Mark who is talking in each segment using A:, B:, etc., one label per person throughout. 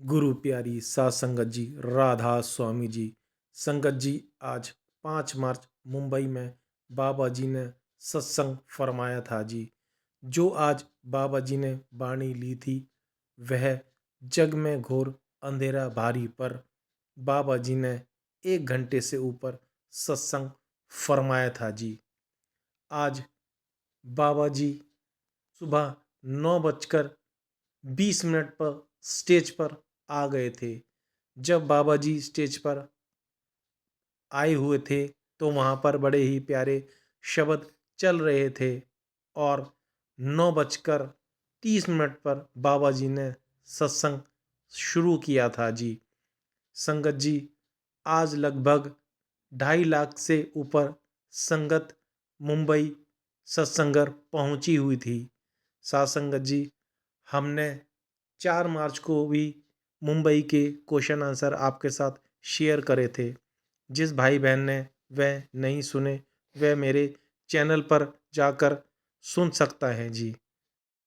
A: गुरु प्यारी सात संगत जी, राधा स्वामी जी। संगत जी, आज 5 मार्च मुंबई में बाबा जी ने सत्संग फरमाया था जी। जो आज बाबा जी ने वाणी ली थी वह जग में घोर अंधेरा भारी पर बाबा जी ने 1 घंटे से ऊपर सत्संग फरमाया था जी। आज बाबा जी सुबह 9:20 पर स्टेज पर आ गए थे। जब बाबा जी स्टेज पर आए हुए थे तो वहाँ पर बड़े ही प्यारे शब्द चल रहे थे और 9:30 पर बाबा जी ने सत्संग शुरू किया था जी। संगत जी, आज लगभग 2.5 लाख से ऊपर संगत मुंबई सत्संगर पहुंची हुई थी। साथ संगत जी, हमने 4 मार्च को भी मुंबई के क्वेश्चन आंसर आपके साथ शेयर करे थे। जिस भाई बहन ने वह नहीं सुने वह मेरे चैनल पर जाकर सुन सकता है जी।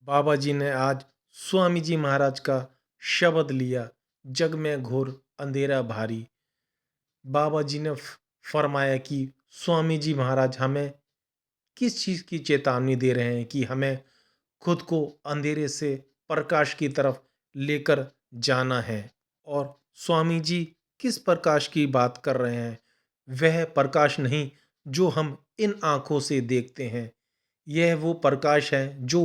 A: बाबा जी ने आज स्वामी जी महाराज का शब्द लिया, जग में घोर अंधेरा भारी। बाबा जी ने फरमाया कि स्वामी जी महाराज हमें किस चीज़ की चेतावनी दे रहे हैं कि हमें खुद को अंधेरे से प्रकाश की तरफ लेकर जाना है। और स्वामी जी किस प्रकाश की बात कर रहे हैं? वह प्रकाश नहीं जो हम इन आँखों से देखते हैं। यह वो प्रकाश है जो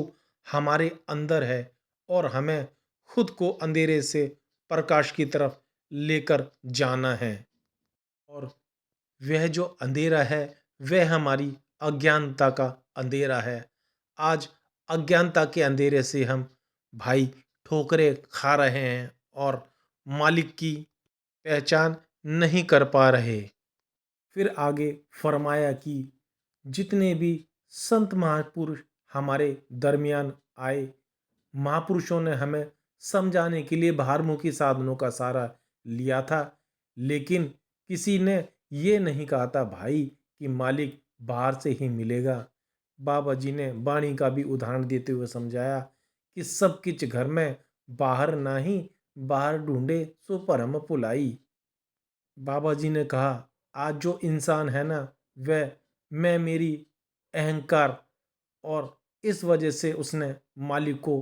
A: हमारे अंदर है और हमें खुद को अंधेरे से प्रकाश की तरफ लेकर जाना है। और वह जो अंधेरा है वह हमारी अज्ञानता का अंधेरा है। आज अज्ञानता के अंधेरे से हम भाई ठोकरें खा रहे हैं और मालिक की पहचान नहीं कर पा रहे। फिर आगे फरमाया कि जितने भी संत महापुरुष हमारे दरमियान आए, महापुरुषों ने हमें समझाने के लिए बाहरमुखी साधनों का सहारा लिया था, लेकिन किसी ने ये नहीं कहा था भाई कि मालिक बाहर से ही मिलेगा। बाबा जी ने वाणी का भी उदाहरण देते हुए समझाया कि सब किच घर में बाहर नाही, बाहर ढूंढे सो परम भुलाई। बाबा जी ने कहा आज जो इंसान है ना वह मैं मेरी अहंकार और इस वजह से उसने मालिक को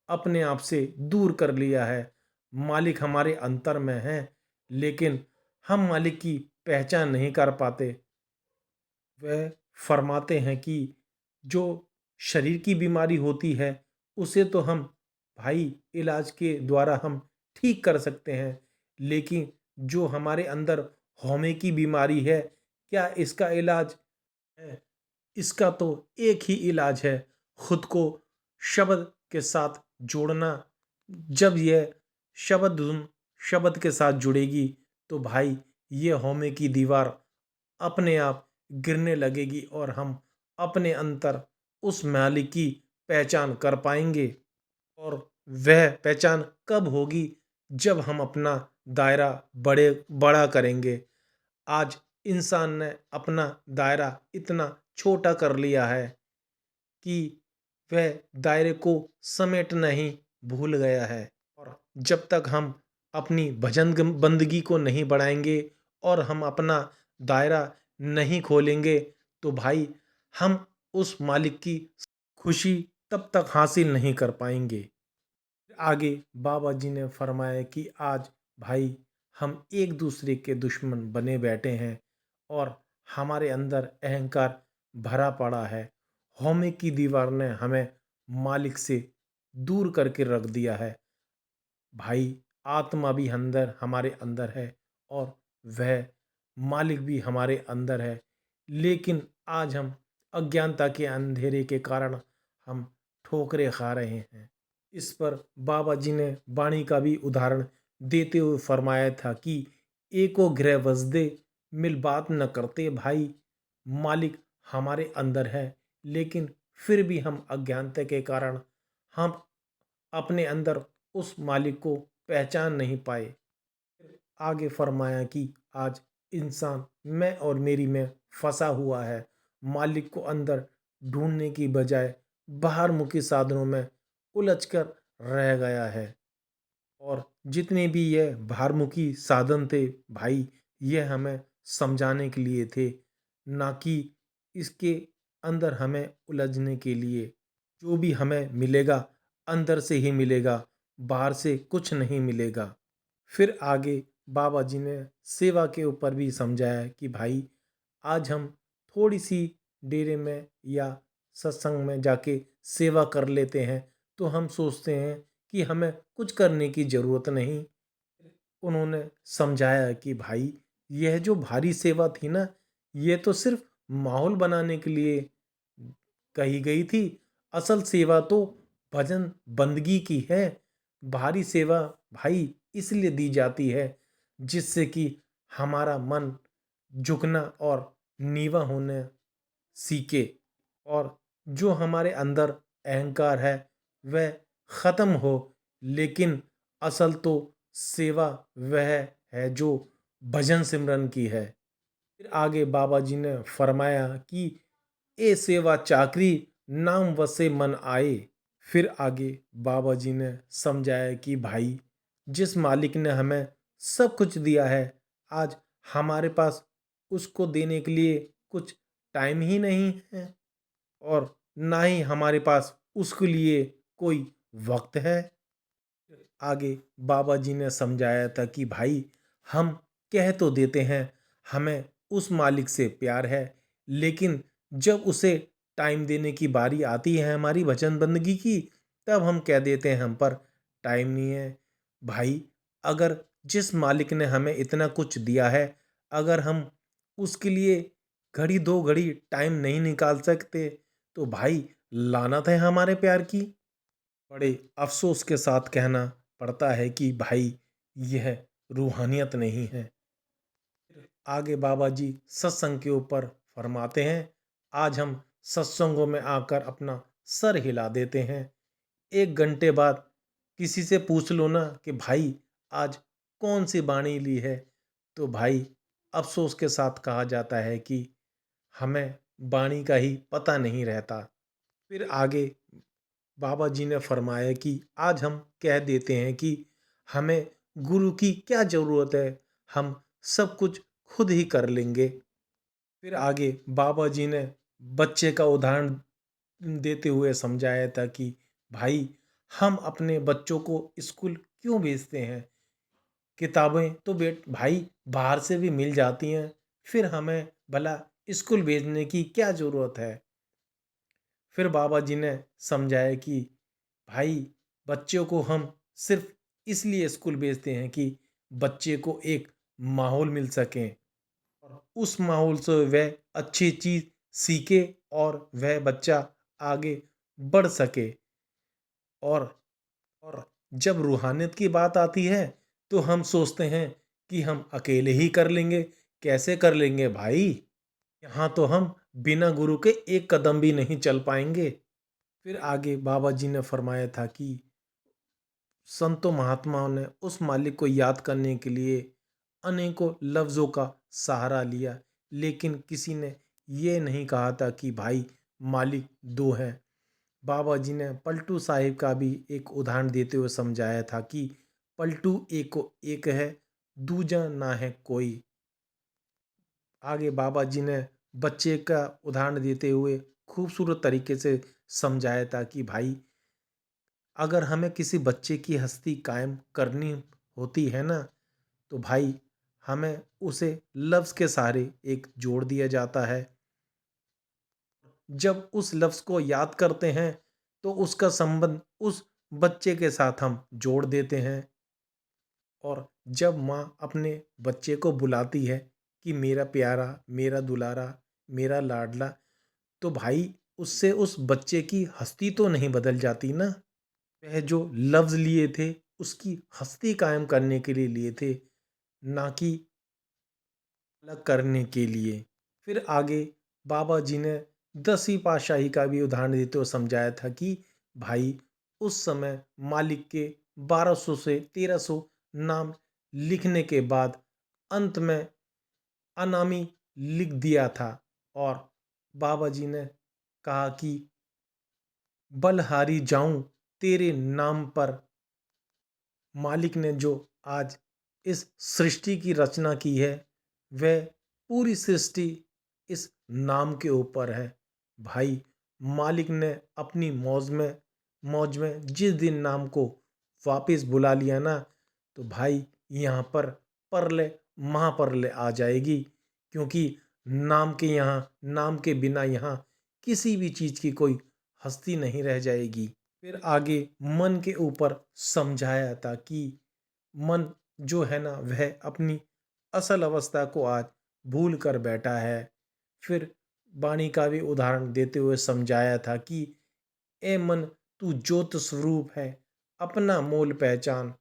A: अपने आप से दूर कर लिया है। मालिक हमारे अंतर में है लेकिन हम मालिक की पहचान नहीं कर पाते। वह फरमाते हैं कि जो शरीर की बीमारी होती है उसे तो हम भाई इलाज के द्वारा हम ठीक कर सकते हैं, लेकिन जो हमारे अंदर हौमे की बीमारी है क्या इसका इलाज है? इसका तो एक ही इलाज है, खुद को शब्द के साथ जोड़ना। जब यह शब्द धुन शब्द के साथ जुड़ेगी तो भाई ये हौमे की दीवार अपने आप गिरने लगेगी और हम अपने अंतर उस मालिक की पहचान कर पाएंगे। और वह पहचान कब होगी? जब हम अपना दायरा बड़ा करेंगे। आज इंसान ने अपना दायरा इतना छोटा कर लिया है कि वह दायरे को समेटना ही भूल गया है। और जब तक हम अपनी भजन बंदगी को नहीं बढ़ाएंगे और हम अपना दायरा नहीं खोलेंगे तो भाई हम उस मालिक की खुशी तब तक हासिल नहीं कर पाएंगे। आगे बाबा जी ने फरमाया कि आज भाई हम एक दूसरे के दुश्मन बने बैठे हैं और हमारे अंदर अहंकार भरा पड़ा है। हौमे की दीवार ने हमें मालिक से दूर करके रख दिया है। भाई आत्मा भी अंदर हमारे अंदर है और वह मालिक भी हमारे अंदर है, लेकिन आज हम अज्ञानता के अंधेरे के कारण हम ठोकरे खा रहे हैं। इस पर बाबा जी ने वाणी का भी उदाहरण देते हुए फरमाया था कि एको गृह वसदे मिल बात न करते भाई। मालिक हमारे अंदर है लेकिन फिर भी हम अज्ञानता के कारण हम अपने अंदर उस मालिक को पहचान नहीं पाए। आगे फरमाया कि आज इंसान मैं और मेरी में फंसा हुआ है, मालिक को अंदर ढूंढने की बजाय बाहर मुखी साधनों में उलझकर रह गया है। और जितने भी ये भारमुखी साधन थे भाई, ये हमें समझाने के लिए थे, ना कि इसके अंदर हमें उलझने के लिए। जो भी हमें मिलेगा अंदर से ही मिलेगा, बाहर से कुछ नहीं मिलेगा। फिर आगे बाबा जी ने सेवा के ऊपर भी समझाया कि भाई, आज हम थोड़ी सी डेरे में या सत्संग में जाके सेवा कर लेते हैं, तो हम सोचते हैं कि हमें कुछ करने की ज़रूरत नहीं। उन्होंने समझाया कि भाई, यह जो भारी सेवा थी ना, ये तो सिर्फ माहौल बनाने के लिए कही गई थी। असल सेवा तो भजन बंदगी की है। भारी सेवा भाई इसलिए दी जाती है जिससे कि हमारा मन झुकना और नीवा होने सीखे, और जो हमारे अंदर अहंकार है वह खत्म हो। लेकिन असल तो सेवा वह है जो भजन सिमरन की है। फिर आगे बाबा जी ने फरमाया कि ए सेवा चाकरी, नाम वसे मन आए। फिर आगे बाबा जी ने समझाया कि भाई, जिस मालिक ने हमें सब कुछ दिया है, आज हमारे पास उसको देने के लिए कुछ टाइम ही नहीं है, और ना ही हमारे पास उसके लिए कोई वक्त है। आगे बाबा जी ने समझाया था कि भाई, हम कह तो देते हैं हमें उस मालिक से प्यार है, लेकिन जब उसे टाइम देने की बारी आती है हमारी भजन बंदगी की, तब हम कह देते हैं हम पर टाइम नहीं है। भाई, अगर जिस मालिक ने हमें इतना कुछ दिया है, अगर हम उसके लिए घड़ी दो घड़ी टाइम नहीं निकाल सकते, तो भाई लानत है हमारे प्यार की। बड़े अफसोस के साथ कहना पड़ता है कि भाई, यह रूहानियत नहीं है। आगे बाबा जी सत्संग के ऊपर फरमाते हैं, आज हम सत्संगों में आकर अपना सर हिला देते हैं। 1 घंटे बाद किसी से पूछ लो ना कि भाई, आज कौन सी बाणी ली है, तो भाई अफसोस के साथ कहा जाता है कि हमें बाणी का ही पता नहीं रहता। फिर आगे बाबा जी ने फरमाया कि आज हम कह देते हैं कि हमें गुरु की क्या ज़रूरत है, हम सब कुछ खुद ही कर लेंगे। फिर आगे बाबा जी ने बच्चे का उदाहरण देते हुए समझाया था कि भाई, हम अपने बच्चों को स्कूल क्यों भेजते हैं? किताबें तो बेट भाई बाहर से भी मिल जाती हैं, फिर हमें भला स्कूल भेजने की क्या ज़रूरत है? फिर बाबा जी ने समझाया कि भाई, बच्चों को हम सिर्फ इसलिए स्कूल भेजते हैं कि बच्चे को एक माहौल मिल सके, और उस माहौल से वह अच्छी चीज़ सीखे और वह बच्चा आगे बढ़ सके। और और जब रूहानियत की बात आती है, तो हम सोचते हैं कि हम अकेले ही कर लेंगे। कैसे कर लेंगे भाई? यहाँ तो हम बिना गुरु के एक कदम भी नहीं चल पाएंगे। फिर आगे बाबा जी ने फरमाया था कि संतों महात्माओं ने उस मालिक को याद करने के लिए अनेकों लफ्ज़ों का सहारा लिया, लेकिन किसी ने ये नहीं कहा था कि भाई, मालिक दो हैं। बाबा जी ने पलटू साहिब का भी एक उदाहरण देते हुए समझाया था कि पलटू एको एक है, दूजा ना है कोई। आगे बाबा जी ने बच्चे का उदाहरण देते हुए खूबसूरत तरीके से समझाया था कि भाई, अगर हमें किसी बच्चे की हस्ती कायम करनी होती है ना, तो भाई हमें उसे लफ्ज़ के सहारे एक जोड़ दिया जाता है। जब उस लफ्ज़ को याद करते हैं, तो उसका संबंध उस बच्चे के साथ हम जोड़ देते हैं। और जब माँ अपने बच्चे को बुलाती है कि मेरा प्यारा, मेरा दुलारा, मेरा लाडला, तो भाई उससे उस बच्चे की हस्ती तो नहीं बदल जाती ना। वह जो लफ्ज़ लिए थे उसकी हस्ती कायम करने के लिए लिए थे, ना कि अलग करने के लिए। फिर आगे बाबा जी ने 10वीं पातशाही का भी उदाहरण देते हुए समझाया था कि भाई, उस समय मालिक के 1200 से 1300 नाम लिखने के बाद अंत में अनामी लिख दिया था, और बाबा जी ने कहा कि बलहारी जाऊं तेरे नाम पर, मालिक ने जो आज इस सृष्टि की रचना की है, वह पूरी सृष्टि इस नाम के ऊपर है। भाई, मालिक ने अपनी मौज में जिस दिन नाम को वापस बुला लिया ना, तो भाई यहाँ पर परले महापरले आ जाएगी। क्योंकि नाम के बिना यहाँ किसी भी चीज़ की कोई हस्ती नहीं रह जाएगी। फिर आगे मन के ऊपर समझाया था कि मन जो है ना, वह अपनी असल अवस्था को आज भूल कर बैठा है। फिर वाणी का भी उदाहरण देते हुए समझाया था कि ए मन, तू ज्योत स्वरूप है, अपना मोल पहचान।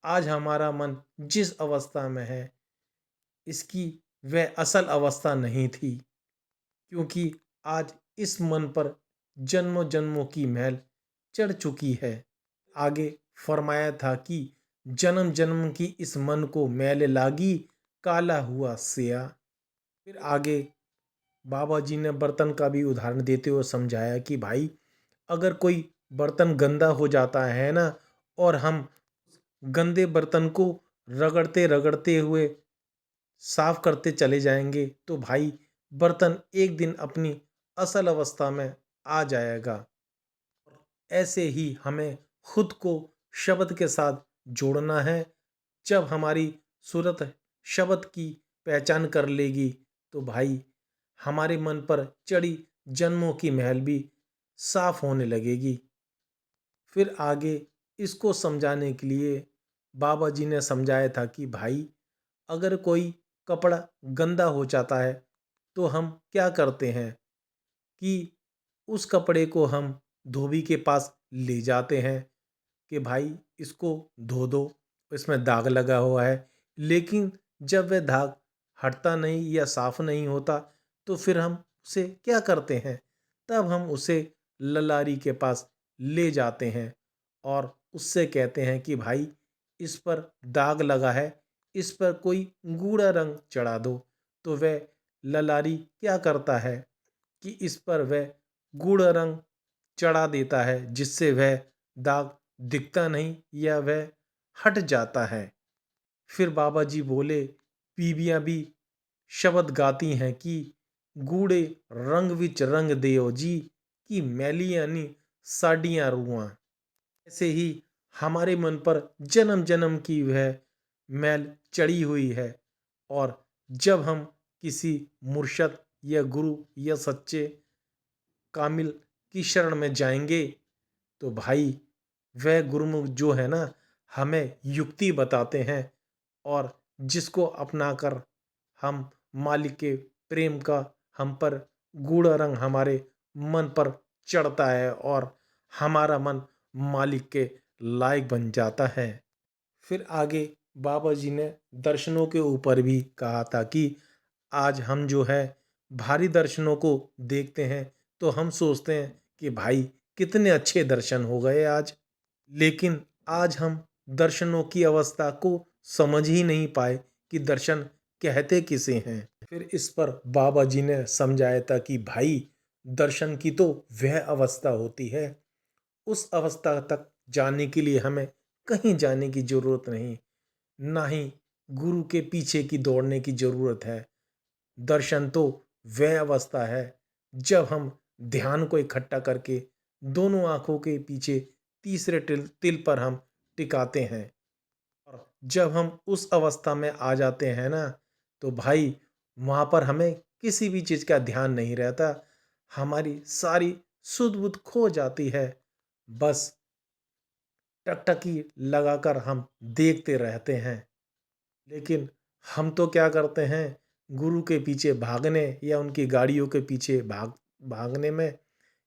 A: आज हमारा मन जिस अवस्था में है, इसकी वह असल अवस्था नहीं थी। क्योंकि आज इस मन पर जन्मों जन्मों की मैल चढ़ चुकी है। आगे फरमाया था कि जन्म जन्म की इस मन को मैल लागी, काला हुआ सिया। फिर आगे बाबा जी ने बर्तन का भी उदाहरण देते हुए समझाया कि भाई, अगर कोई बर्तन गंदा हो जाता है ना, और हम गंदे बर्तन को रगड़ते रगड़ते हुए साफ करते चले जाएंगे, तो भाई बर्तन एक दिन अपनी असल अवस्था में आ जाएगा। ऐसे ही हमें खुद को शब्द के साथ जोड़ना है। जब हमारी सूरत शब्द की पहचान कर लेगी, तो भाई हमारे मन पर चढ़ी जन्मों की महल भी साफ होने लगेगी। फिर आगे इसको समझाने के लिए बाबा जी ने समझाया था कि भाई, अगर कोई कपड़ा गंदा हो जाता है, तो हम क्या करते हैं कि उस कपड़े को हम धोबी के पास ले जाते हैं कि भाई इसको धो दो, इसमें दाग लगा हुआ है। लेकिन जब वह दाग हटता नहीं या साफ नहीं होता, तो फिर हम उसे क्या करते हैं, तब हम उसे ललारी के पास ले जाते हैं और उससे कहते हैं कि भाई, इस पर दाग लगा है, इस पर कोई गूढ़ा रंग चढ़ा दो। तो वह ललारी क्या करता है कि इस पर वह गूढ़ रंग चढ़ा देता है, जिससे वह दाग दिखता नहीं या वह हट जाता है। फिर बाबा जी बोले, बीबियां भी शब्द गाती हैं कि गूढ़े रंग विच रंग देओ जी, कि मैलियानी साडियां रूआं। ऐसे ही हमारे मन पर जन्म जन्म की वह मैल चढ़ी हुई है, और जब हम किसी मुर्शद या गुरु या सच्चे कामिल की शरण में जाएंगे, तो भाई वह गुरुमुख जो है ना, हमें युक्ति बताते हैं, और जिसको अपनाकर हम मालिक के प्रेम का हम पर गूढ़ रंग हमारे मन पर चढ़ता है, और हमारा मन मालिक के लायक बन जाता है। फिर आगे बाबा जी ने दर्शनों के ऊपर भी कहा था कि आज हम जो है भारी दर्शनों को देखते हैं, तो हम सोचते हैं कि भाई कितने अच्छे दर्शन हो गए आज। लेकिन आज हम दर्शनों की अवस्था को समझ ही नहीं पाए कि दर्शन कहते किसे हैं। फिर इस पर बाबा जी ने समझाया था कि भाई, दर्शन की तो वह अवस्था होती है, उस अवस्था तक जाने के लिए हमें कहीं जाने की जरूरत नहीं, ना ही गुरु के पीछे की दौड़ने की जरूरत है। दर्शन तो वह अवस्था है जब हम ध्यान को इकट्ठा करके दोनों आंखों के पीछे तीसरे तिल पर हम टिकाते हैं, और जब हम उस अवस्था में आ जाते हैं ना, तो भाई वहाँ पर हमें किसी भी चीज़ का ध्यान नहीं रहता। हमारी सारी सुध बुध खो जाती है। बस टकटकी लगाकर हम देखते रहते हैं। लेकिन हम तो क्या करते हैं, गुरु के पीछे भागने या उनकी गाड़ियों के पीछे भागने में,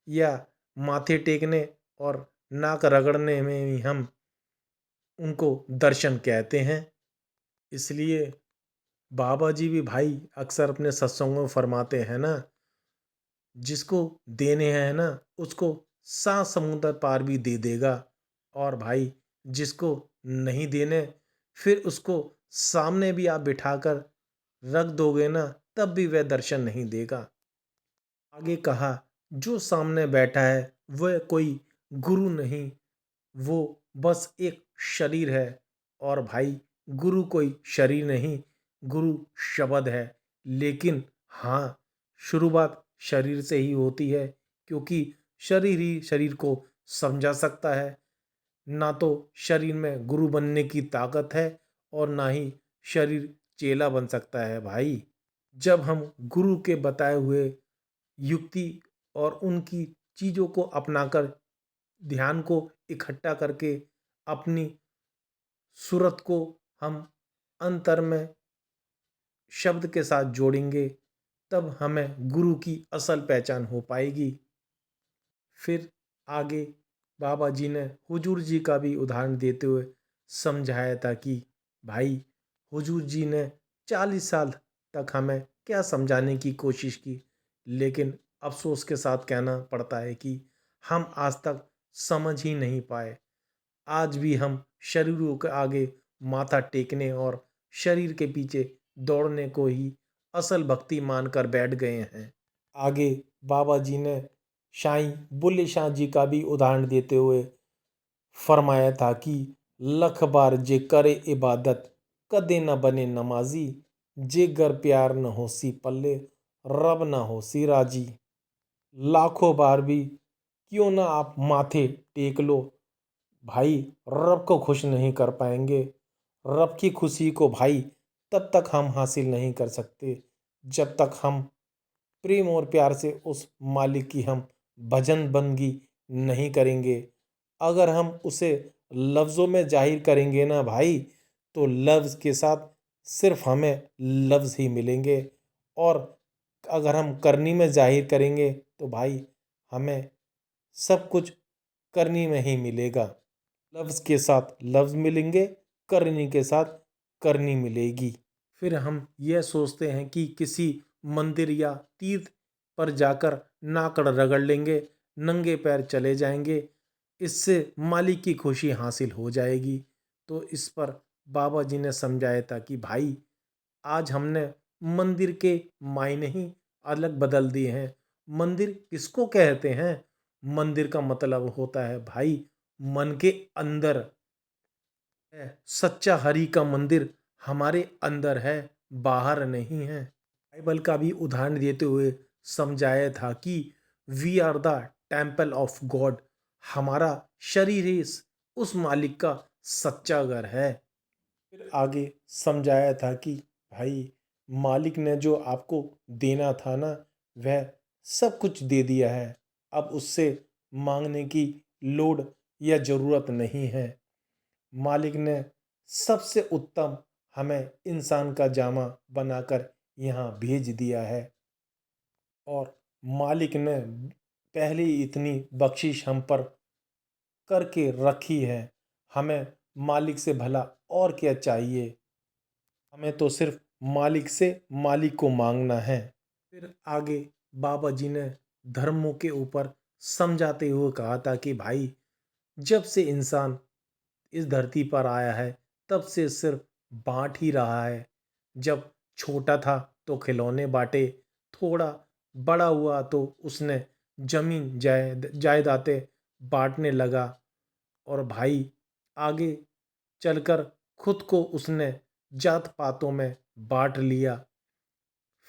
A: या माथे टेकने और नाक रगड़ने में ही हम उनको दर्शन कहते हैं। इसलिए बाबा जी भी भाई अक्सर अपने सत्संगों में फरमाते हैं ना, जिसको देने हैं ना, उसको 7 समुंदर पार भी दे देगा। और भाई जिसको नहीं देने, फिर उसको सामने भी आप बिठाकर रख दोगे ना, तब भी वह दर्शन नहीं देगा। आगे कहा, जो सामने बैठा है वह कोई गुरु नहीं, वो बस एक शरीर है और भाई गुरु कोई शरीर नहीं, गुरु शब्द है। लेकिन हाँ, शुरुआत शरीर से ही होती है, क्योंकि शरीर ही शरीर को समझा सकता है। ना तो शरीर में गुरु बनने की ताकत है और ना ही शरीर चेला बन सकता है भाई। जब हम गुरु के बताए हुए युक्ति और उनकी चीज़ों को अपनाकर ध्यान को इकट्ठा करके अपनी सूरत को हम अंतर में शब्द के साथ जोड़ेंगे, तब हमें गुरु की असल पहचान हो पाएगी। फिर आगे बाबा जी ने हुजूर जी का भी उदाहरण देते हुए समझाया था कि भाई, हुजूर जी ने 40 साल तक हमें क्या समझाने की कोशिश की, लेकिन अफसोस के साथ कहना पड़ता है कि हम आज तक समझ ही नहीं पाए। आज भी हम शरीरों के आगे माथा टेकने और शरीर के पीछे दौड़ने को ही असल भक्ति मानकर बैठ गए हैं। आगे बाबा जी ने शाई बुल्ले शाह जी का भी उदाहरण देते हुए फरमाया था कि लख बार जे करे इबादत कदे न बने नमाजी, जे गर प्यार न होसी पल्ले रब न होसी राजी। लाखों बार भी क्यों ना आप माथे टेक लो, भाई रब को खुश नहीं कर पाएंगे। रब की खुशी को भाई तब तक हम हासिल नहीं कर सकते जब तक हम प्रेम और प्यार से उस मालिक की हम भजन बंदगी नहीं करेंगे। अगर हम उसे लफ्ज़ों में जाहिर करेंगे ना भाई, तो लफ्ज़ के साथ सिर्फ हमें लफ्ज़ ही मिलेंगे, और अगर हम करनी में जाहिर करेंगे तो भाई हमें सब कुछ करनी में ही मिलेगा। लफ्ज़ के साथ लफ्ज़ मिलेंगे, करनी के साथ करनी मिलेगी। फिर हम यह सोचते हैं कि किसी मंदिर या तीर्थ पर जाकर नाकड़ रगड़ लेंगे, नंगे पैर चले जाएंगे, इससे मालिक की खुशी हासिल हो जाएगी। तो इस पर बाबा जी ने समझाया था कि भाई, आज हमने मंदिर के मायने ही अलग बदल दिए हैं। मंदिर किसको कहते हैं? मंदिर का मतलब होता है भाई मन के अंदर है। सच्चा हरि का मंदिर हमारे अंदर है, बाहर नहीं है। बाइबल का भी उदाहरण देते हुए समझाया था कि we are the temple of God. हमारा शरीर ही उस मालिक का सच्चा घर है। फिर आगे समझाया था कि भाई, मालिक ने जो आपको देना था ना, वह सब कुछ दे दिया है। अब उससे मांगने की लोड या ज़रूरत नहीं है। मालिक ने सबसे उत्तम हमें इंसान का जामा बनाकर यहाँ भेज दिया है, और मालिक ने पहले ही इतनी बख्शिश हम पर करके रखी है। हमें मालिक से भला और क्या चाहिए? हमें तो सिर्फ मालिक से मालिक को मांगना है। फिर आगे बाबा जी ने धर्मों के ऊपर समझाते हुए कहा था कि भाई, जब से इंसान इस धरती पर आया है, तब से सिर्फ बांट ही रहा है। जब छोटा था तो खिलौने बांटे, थोड़ा बड़ा हुआ तो उसने जमीन जायदादें बांटने लगा, और भाई आगे चलकर खुद को उसने जात पातों में बांट लिया,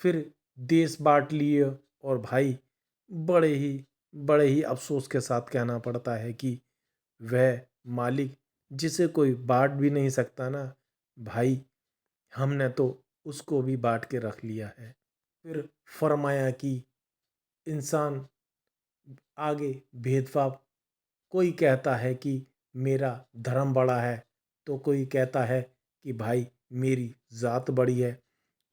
A: फिर देश बांट लिए। और भाई बड़े ही बड़े ही अफसोस के साथ कहना पड़ता है कि वह मालिक जिसे कोई बांट भी नहीं सकता ना भाई, हमने तो उसको भी बांट के रख लिया है। फिर फरमाया कि इंसान आगे भेदभाव, कोई कहता है कि मेरा धर्म बड़ा है, तो कोई कहता है कि भाई मेरी ज़ात बड़ी है,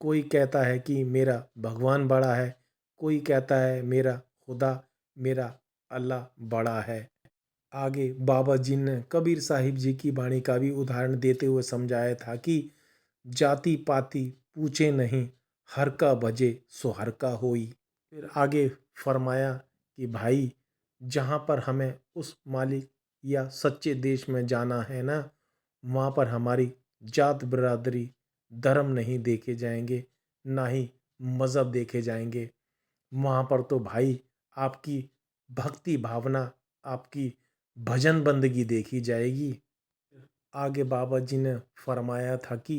A: कोई कहता है कि मेरा भगवान बड़ा है, कोई कहता है मेरा खुदा, मेरा अल्लाह बड़ा है। आगे बाबा जी ने कबीर साहिब जी की वाणी का भी उदाहरण देते हुए समझाया था कि जाति पाति पूछे नहीं, हर का भजे सो हर का होई। फिर आगे फरमाया कि भाई, जहाँ पर हमें उस मालिक या सच्चे देश में जाना है ना, वहाँ पर हमारी जात बिरादरी धर्म नहीं देखे जाएंगे, ना ही मज़हब देखे जाएंगे। वहाँ पर तो भाई आपकी भक्ति भावना, आपकी भजन बंदगी देखी जाएगी। आगे बाबा जी ने फरमाया था कि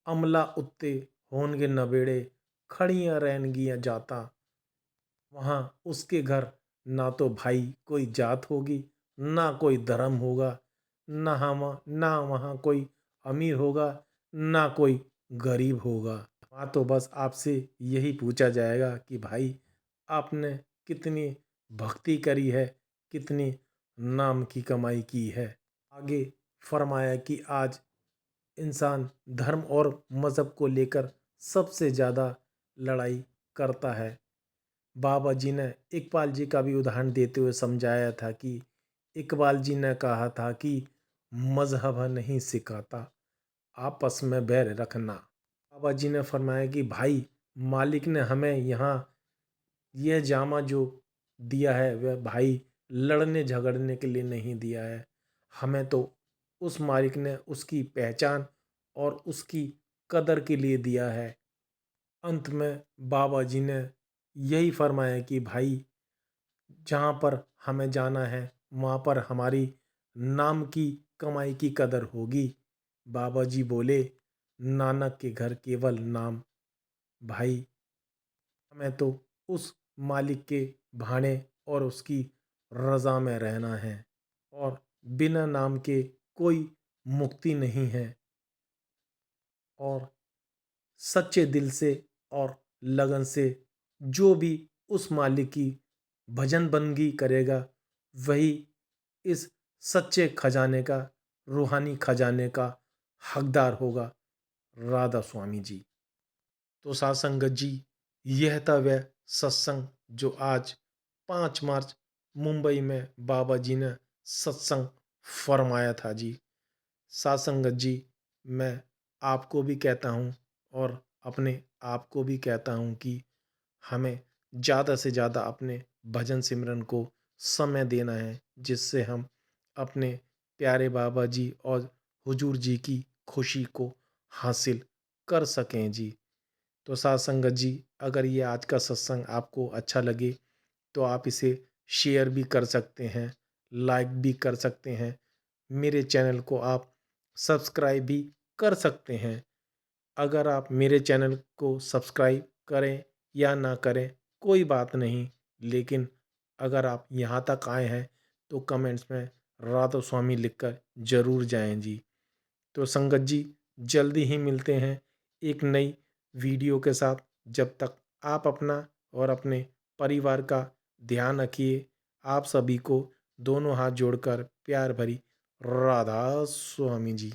A: अमला उत्ते होनगे नबेड़े, खड़ियाँ रहनगियाँ जाता। वहाँ उसके घर ना तो भाई कोई जात होगी, ना कोई धर्म होगा, ना वहाँ कोई अमीर होगा, ना कोई गरीब होगा। वहाँ तो बस आपसे यही पूछा जाएगा कि भाई आपने कितनी भक्ति करी है, कितनी नाम की कमाई की है। आगे फरमाया कि आज इंसान धर्म और मज़हब को लेकर सबसे ज़्यादा लड़ाई करता है। बाबा जी ने इकबाल जी का भी उदाहरण देते हुए समझाया था कि इकबाल जी ने कहा था कि मज़हब नहीं सिखाता, आपस में बैर रखना। बाबा जी ने फरमाया कि भाई मालिक ने हमें यहाँ यह जामा जो दिया है वह भाई लड़ने झगड़ने के लिए नहीं दिया है। हमें तो उस मालिक ने उसकी पहचान और उसकी कदर के लिए दिया है। अंत में बाबा जी ने यही फरमाया कि भाई जहाँ पर हमें जाना है वहाँ पर हमारी नाम की कमाई की कदर होगी। बाबा जी बोले नानक के घर केवल नाम। भाई हमें तो उस मालिक के भाने और उसकी रज़ा में रहना है और बिना नाम के कोई मुक्ति नहीं है। और सच्चे दिल से और लगन से जो भी उस मालिक की भजन बंदगी करेगा वही इस सच्चे खजाने का, रूहानी खजाने का हकदार होगा। राधा स्वामी जी। तो साथ संगत जी, यह था वह सत्संग जो आज 5 मार्च मुंबई में बाबा जी ने सत्संग फरमाया था जी। साथ संगत जी, मैं आपको भी कहता हूँ और अपने आप को भी कहता हूँ कि हमें ज़्यादा से ज़्यादा अपने भजन सिमरन को समय देना है, जिससे हम अपने प्यारे बाबा जी और हुजूर जी की खुशी को हासिल कर सकें जी। तो साथ संगत जी, अगर ये आज का सत्संग आपको अच्छा लगे तो आप इसे शेयर भी कर सकते हैं, लाइक भी कर सकते हैं। मेरे चैनल को आप सब्सक्राइब भी कर सकते हैं। अगर आप मेरे चैनल को सब्सक्राइब करें या ना करें कोई बात नहीं, लेकिन अगर आप यहाँ तक आए हैं तो कमेंट्स में राधा स्वामी लिखकर ज़रूर जाएं जी। तो संगत जी, जल्दी ही मिलते हैं एक नई वीडियो के साथ। जब तक आप अपना और अपने परिवार का ध्यान रखिए। आप सभी को दोनों हाथ जोड़कर प्यार भरी राधा स्वामी जी।